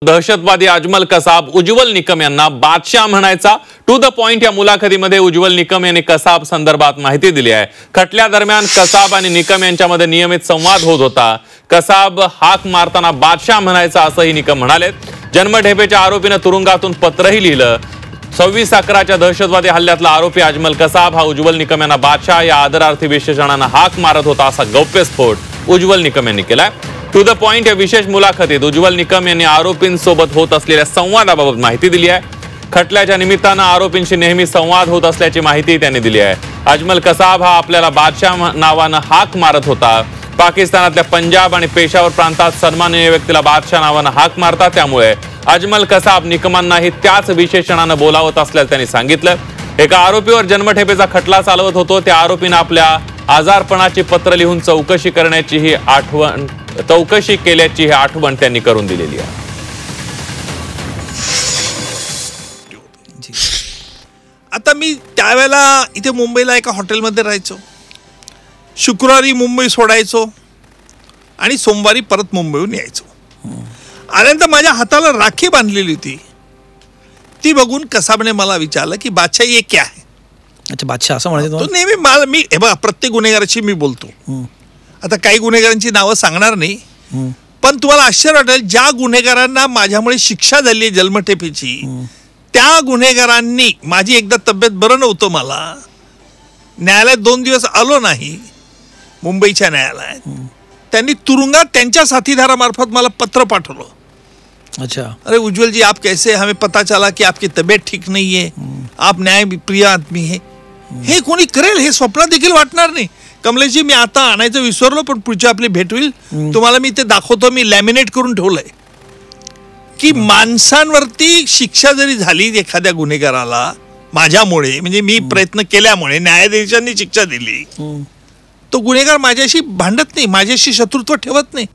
दहशतवादी अजमल कसाब उज्ज्वल निकम यांना बादशाह म्हणायचा। टू द पॉइंट या मुलाखतीमध्ये उज्ज्वल निकम यांनी कसाब संदर्भात माहिती दिली आहे। खटल्या दरम्यान कसाब आणि निकम यांच्यामध्ये नियमित संवाद होत होता। कसाब हाक मारताना बादशाह म्हणायचा असंही निकम म्हणाले। जन्मठेपेच्या आरोपीने तुरुंगातून पत्रही लिहिलं। 26/11च्या दहशतवादी हल्ल्यातला आरोपी अजमल कसाब हा उज्ज्वल निकम यांना बादशाह या आदरार्थी विशेषणाने हाक मारत होता असा गौप्यस्फोट उज्ज्वल निकम यांनी केलाय। टू द पॉइंट या विशेष मुलाखतीत उज्ज्वल निकम यांनी आरोपींसोबत होत असलेल्या संवादाबाबत माहिती दिली आहे। खटल्याच्या निमित्तानं आरोपींशी नेहमी संवाद होत असल्याची माहिती त्यांनी दिली आहे। अजमल कसाब हा आपल्याला बादशाह नावानं हाक मारत होता। पाकिस्तानातल्या पंजाब आणि पेशावर प्रांतात सन्माननीय व्यक्तीला बादशाह नावानं हाक मारतात, त्यामुळे अजमल कसाब निकमांनाही त्याच विशेषणानं बोलावत असल्याचं त्यांनी सांगितलं। एका आरोपीवर जन्मठेपेचा खटला चालवत होतो, त्या आरोपीनं आपल्या आजारपणाची पत्र लिहून चौकशी केल्याची आठवण त्यांनी करून दिलेली आहे। आता मी त्यावेळेला इथे मुंबईला एका हॉटेलमध्ये राहायचो। शुक्रवारी मुंबई सोडायचो आणि सोमवारी परत मुंबईहून यायचो। आल्यानंतर माझ्या हाताला राखी बांधलेली होती, ती बघून कसाबने मला विचारलं की बादशाह ये क्या है। अच्छा, बादशाह असं म्हणायचं तो नेहमी मला मी हे बघा प्रत्येक गुन्हेगाराची मी बोलतो। आता काही गुन्हेगारांची नावं सांगणार नाही, पण तुम्हाला आश्चर्य वाटेल ज्या गुन्हेगारांना माझ्यामुळे शिक्षा झाली जन्मठेपेची, त्या गुन्हेगारांनी माझी एकदा तब्येत बरं नव्हतं, मला न्यायालयात 2 दिवस आलो नाही मुंबईच्या न्यायालयात, त्यांनी तुरुंगात त्यांच्या साथीदारामार्फत मला पत्र पाठवलं। अच्छा, अरे उज्ज्वल जी आप कैसे, हमें पता चला कि आपकी तबीयत ठीक नहीं है, आप न्यायप्रिय आदमी है। हे कोणी करेल हे स्वप्नात देखील वाटणार नाही। कमलेशजी मी आता आणायचं विसरलो, पण पुढची आपली भेट होईल, तुम्हाला मी ते दाखवतो। मी लॅमिनेट करून ठेवलंय की माणसांवरती शिक्षा जरी झाली एखाद्या गुन्हेगाराला माझ्यामुळे, म्हणजे मी प्रयत्न केल्यामुळे न्यायाधीशांनी शिक्षा दिली, तो गुन्हेगार माझ्याशी भांडत नाही, माझ्याशी शत्रुत्व ठेवत नाही।